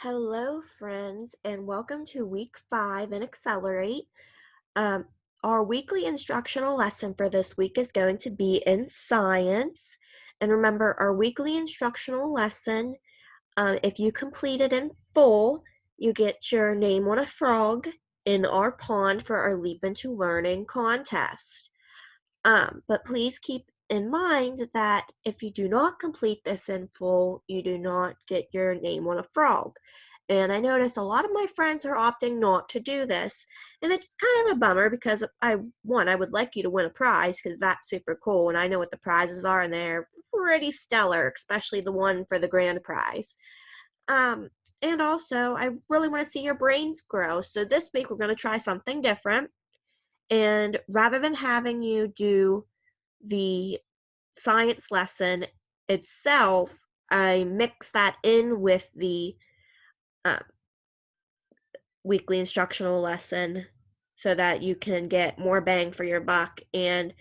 Hello, friends, and welcome to week 5 in Accelerate. Um, our weekly instructional lesson for this week is going to be in science. And remember, our weekly instructional lesson, if you complete it in full, you get your name on a frog in our pond for our Leap into Learning contest. But please keep in mind that if you do not complete this in full, you do not get your name on a frog. And I noticed a lot of my friends are opting not to do this. And it's kind of a bummer because I would like you to win a prize because that's super cool. And I know what the prizes are and they're pretty stellar, especially the one for the grand prize. Um, and also, I really want to see your brains grow. So this week we're going to try something different. And rather than having you do the science lesson itself, I mix that in with the uh, weekly instructional lesson so that you can get more bang for your buck. And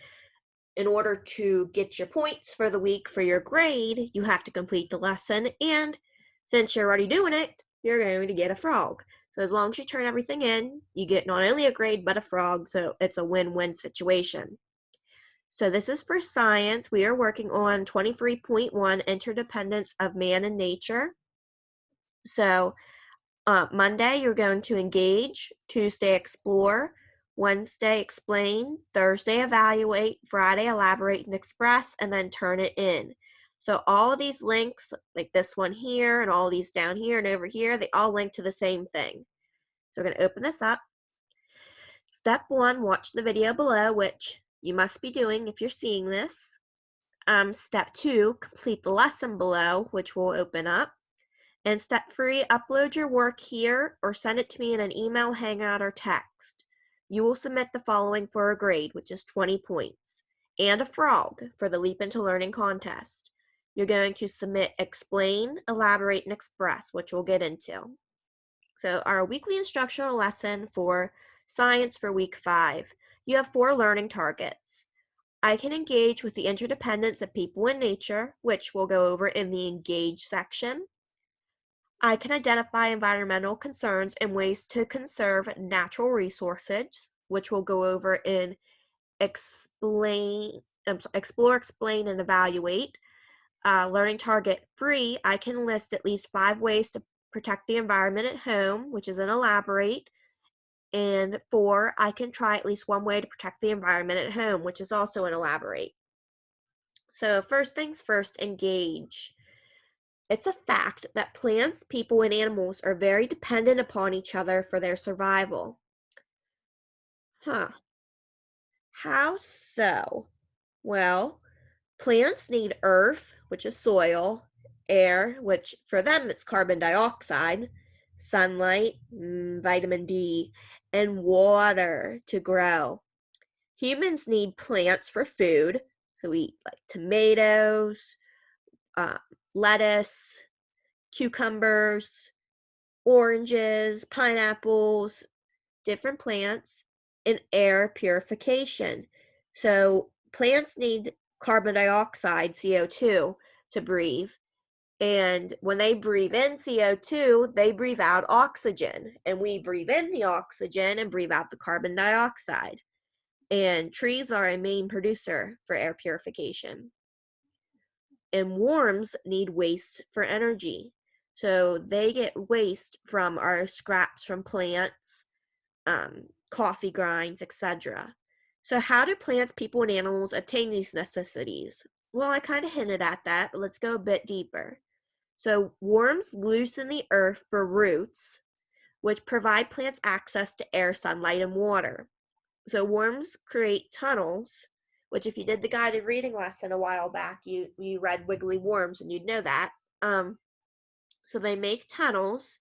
in order to get your points for the week for your grade, you have to complete the lesson. And since you're already doing it, you're going to get a frog. So as long as you turn everything in, you get not only a grade but a frog. So it's a win-win situation. So this is for science. We are working on 23.1 interdependence of man and nature. So Monday, you're going to engage, Tuesday, explore, Wednesday, explain, Thursday, evaluate, Friday, elaborate and express, and then turn it in. So all of these links, like this one here and all these down here and over here, they all link to the same thing. So we're going to open this up. Step 1, watch the video below, which you must be doing if you're seeing this. Step 2, complete the lesson below, which will open up. And step 3, upload your work here or send it to me in an email, hangout, or text. You will submit the following for a grade, which is 20 points, and a frog for the Leap into Learning contest. You're going to submit explain, elaborate, and express, which we'll get into. So our weekly instructional lesson for science for week 5. You have 4 learning targets. I can engage with the interdependence of people and nature, which we'll go over in the engage section. I can identify environmental concerns and ways to conserve natural resources, which we'll go over in explore, explain, and evaluate. Learning target 3, I can list at least 5 ways to protect the environment at home, which is an elaborate. And 4, I can try at least one way to protect the environment at home, which is also an elaborate. So first things first, engage. It's a fact that plants, people, and animals are very dependent upon each other for their survival. Huh. How so? Well, plants need earth, which is soil, air, which for them it's carbon dioxide, sunlight, vitamin D, and water to grow. Humans need plants for food, so we eat like tomatoes, uh, lettuce, cucumbers, oranges, pineapples, different plants, and air purification. So plants need carbon dioxide, CO2, to breathe. And when they breathe in CO2, they breathe out oxygen. And we breathe in the oxygen and breathe out the carbon dioxide. And trees are a main producer for air purification. And worms need waste for energy. So they get waste from our scraps from plants, coffee grinds, etc. So how do plants, people, and animals obtain these necessities? Well, I kind of hinted at that, but let's go a bit deeper. So worms loosen the earth for roots, which provide plants access to air, sunlight, and water. So worms create tunnels, which if you did the guided reading lesson a while back, you read wiggly worms and you'd know that. So they make tunnels,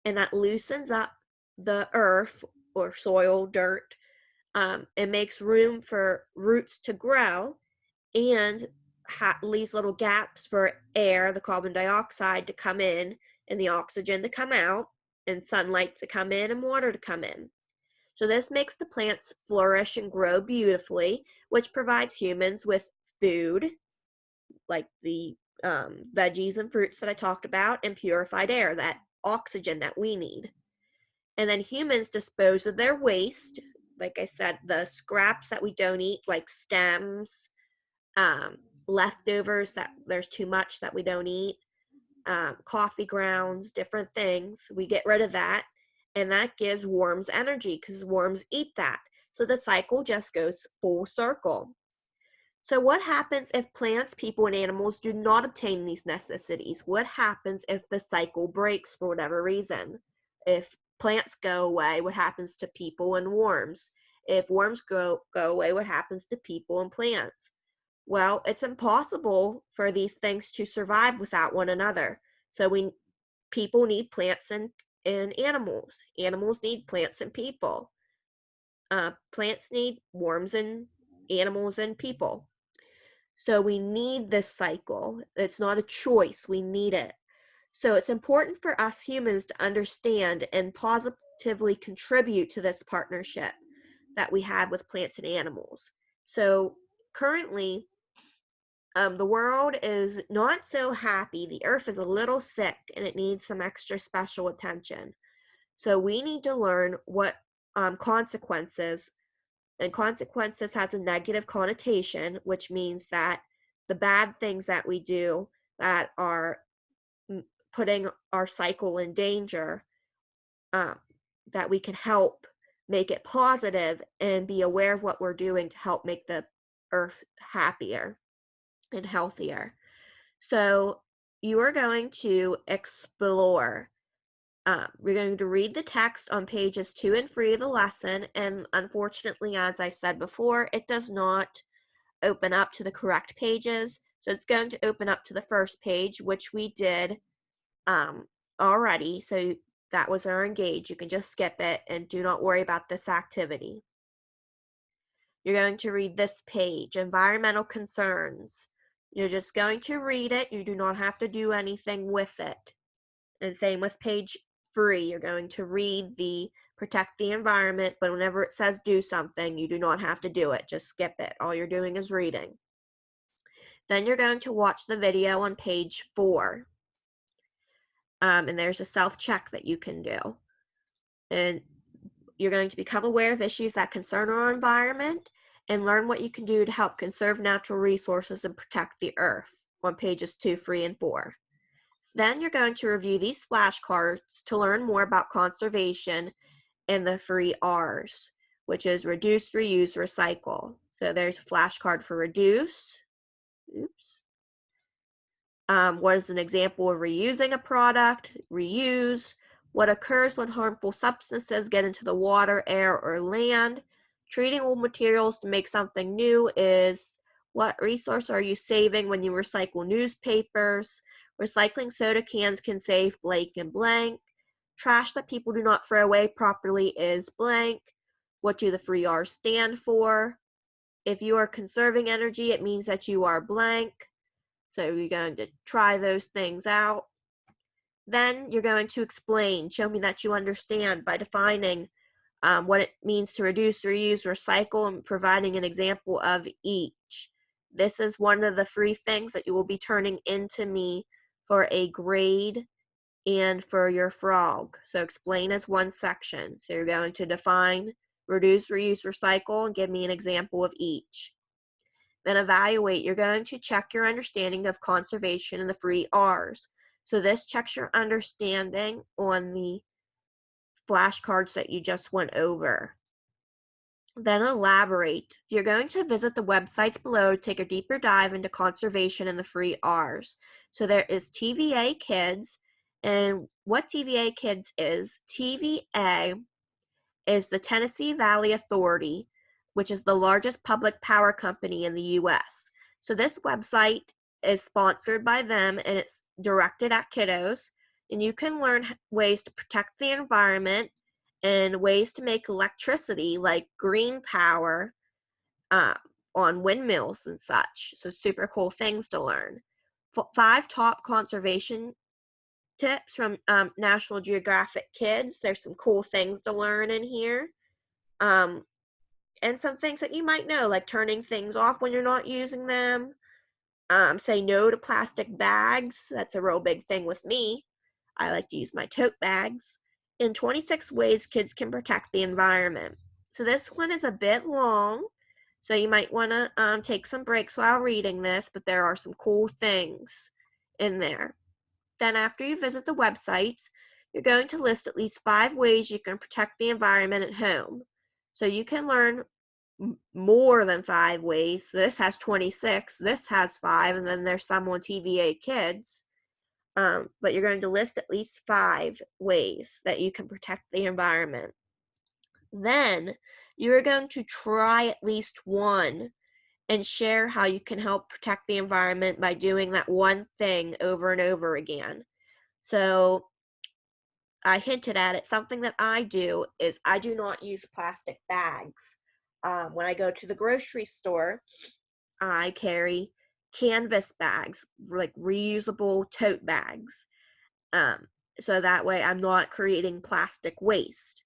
and that loosens up the earth or soil, dirt. It makes room for roots to grow and leaves little gaps for air, the carbon dioxide to come in, and the oxygen to come out, and sunlight to come in, and water to come in. So this makes the plants flourish and grow beautifully, which provides humans with food, like the veggies and fruits that I talked about, and purified air that oxygen that we need. And then humans dispose of their waste, like I said, the scraps that we don't eat, like stems, leftovers that there's too much that we don't eat, coffee grounds, different things. We get rid of that, and that gives worms energy because worms eat that. So the cycle just goes full circle. So what happens if plants, people, and animals do not obtain these necessities? What happens if the cycle breaks for whatever reason? If plants go away, what happens to people and worms? If worms go away, what happens to people and plants? Well, it's impossible for these things to survive without one another. So people need plants and animals. Animals need plants and people. Plants need worms and animals and people. So we need this cycle. It's not a choice. We need it. So it's important for us humans to understand and positively contribute to this partnership that we have with plants and animals. So currently, the world is not so happy. The earth is a little sick and it needs some extra special attention. So we need to learn what consequences, and consequences has a negative connotation, which means that the bad things that we do that are putting our cycle in danger, um, that we can help make it positive and be aware of what we're doing to help make the earth happier and healthier. So you are going to explore. We're going to read the text on pages 2 and 3 of the lesson, and unfortunately, as I said before, it does not open up to the correct pages. So it's going to open up to the first page, which we did already. So that was our engage. You can just skip it and do not worry about this activity. You're going to read this page, environmental concerns. You're just going to read it. You do not have to do anything with it. And same with page 3. You're going to read the protect the environment, but whenever it says do something, you do not have to do it. Just skip it. All you're doing is reading. Then you're going to watch the video on page 4. And there's a self-check that you can do. And you're going to become aware of issues that concern our environment and learn what you can do to help conserve natural resources and protect the earth on pages 2, 3, and 4. Then you're going to review these flashcards to learn more about conservation and the 3 R's, which is reduce, reuse, recycle. So there's a flashcard for reduce. Oops. What is an example of reusing a product? Reuse. What occurs when harmful substances get into the water, air, or land? Treating old materials to make something new is what resource are you saving when you recycle newspapers? Recycling soda cans can save blank and blank. Trash that people do not throw away properly is blank. What do the 3 R's stand for? If you are conserving energy, it means that you are blank. So you're going to try those things out. Then you're going to explain, show me that you understand by defining what it means to reduce, reuse, recycle, and providing an example of each. This is one of the 3 things that you will be turning into me for a grade and for your frog. So explain as one section. So you're going to define, reduce, reuse, recycle, and give me an example of each. Then evaluate. You're going to check your understanding of conservation and the 3 R's. So this checks your understanding on the flashcards that you just went over. Then elaborate. You're going to visit the websites below to take a deeper dive into conservation and the 3 R's. So there is TVA Kids, and what TVA Kids is, TVA is the Tennessee Valley Authority, which is the largest public power company in the U.S. So this website is sponsored by them, and it's directed at kiddos, and you can learn ways to protect the environment and ways to make electricity like green power on windmills and such. So super cool things to learn. 5 top conservation tips from National Geographic Kids. There's some cool things to learn in here. And some things that you might know, like turning things off when you're not using them. Say no to plastic bags. That's a real big thing with me. I like to use my tote bags, and 26 ways kids can protect the environment. So this one is a bit long, so you might want to take some breaks while reading this, but there are some cool things in there. Then after you visit the websites, you're going to list at least 5 ways you can protect the environment at home. So you can learn more than 5 ways. This has 26, this has 5, and then there's some on TVA Kids. But you're going to list at least 5 ways that you can protect the environment. Then you're going to try at least one and share how you can help protect the environment by doing that one thing over and over again. So I hinted at it. Something that I do is I do not use plastic bags. When I go to the grocery store, I carry canvas bags, like reusable tote bags. So that way I'm not creating plastic waste.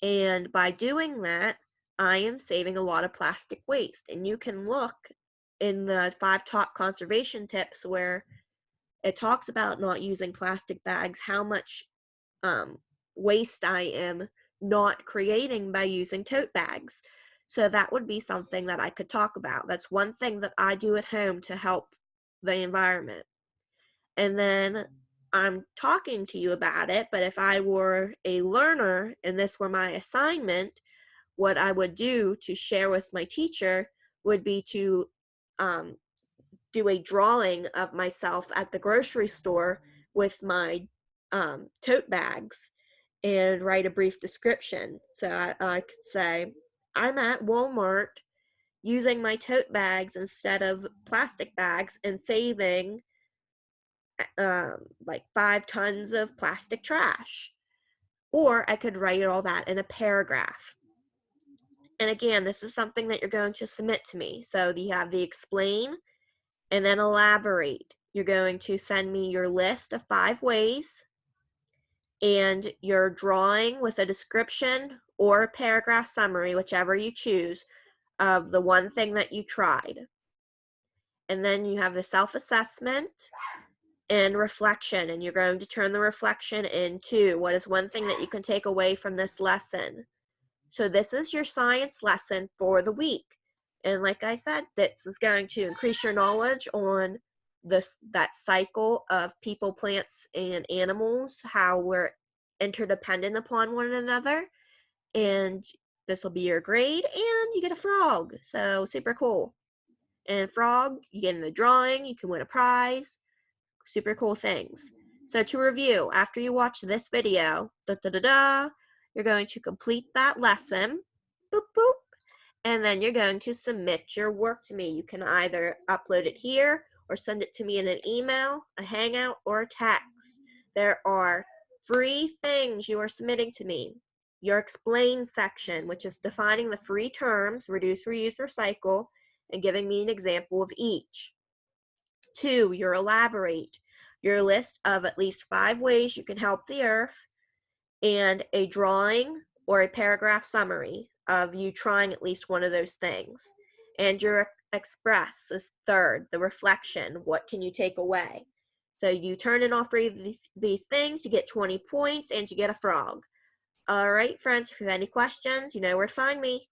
And by doing that, I am saving a lot of plastic waste. And you can look in the 5 top conservation tips where it talks about not using plastic bags, how much waste I am not creating by using tote bags. So that would be something that I could talk about. That's one thing that I do at home to help the environment. And then I'm talking to you about it, but if I were a learner and this were my assignment, what I would do to share with my teacher would be to do a drawing of myself at the grocery store with my tote bags and write a brief description. So I could say, I'm at Walmart using my tote bags instead of plastic bags and saving like 5 tons of plastic trash. Or I could write all that in a paragraph. And again, this is something that you're going to submit to me. So you have the explain and then elaborate. You're going to send me your list of 5 ways and your drawing with a description or a paragraph summary, whichever you choose, of the one thing that you tried. And then you have the self-assessment and reflection, and you're going to turn the reflection into what is one thing that you can take away from this lesson. So this is your science lesson for the week. And like I said, this is going to increase your knowledge on that cycle of people, plants, and animals, how we're interdependent upon one another. And this will be your grade, and you get a frog. So super cool. And frog, you get in the drawing, you can win a prize. Super cool things. So to review, after you watch this video, you're going to complete that lesson, boop, boop, and then you're going to submit your work to me. You can either upload it here or send it to me in an email, a hangout, or a text. There are 3 things you are submitting to me. Your explain section, which is defining the 3 terms, reduce, reuse, recycle, and giving me an example of each. 2, your elaborate, your list of at least 5 ways you can help the earth, and a drawing or a paragraph summary of you trying at least one of those things. And your express is 3rd, the reflection, what can you take away? So you turn in all 3 of these things, you get 20 points, and you get a frog. All right, friends, if you have any questions, you know where to find me.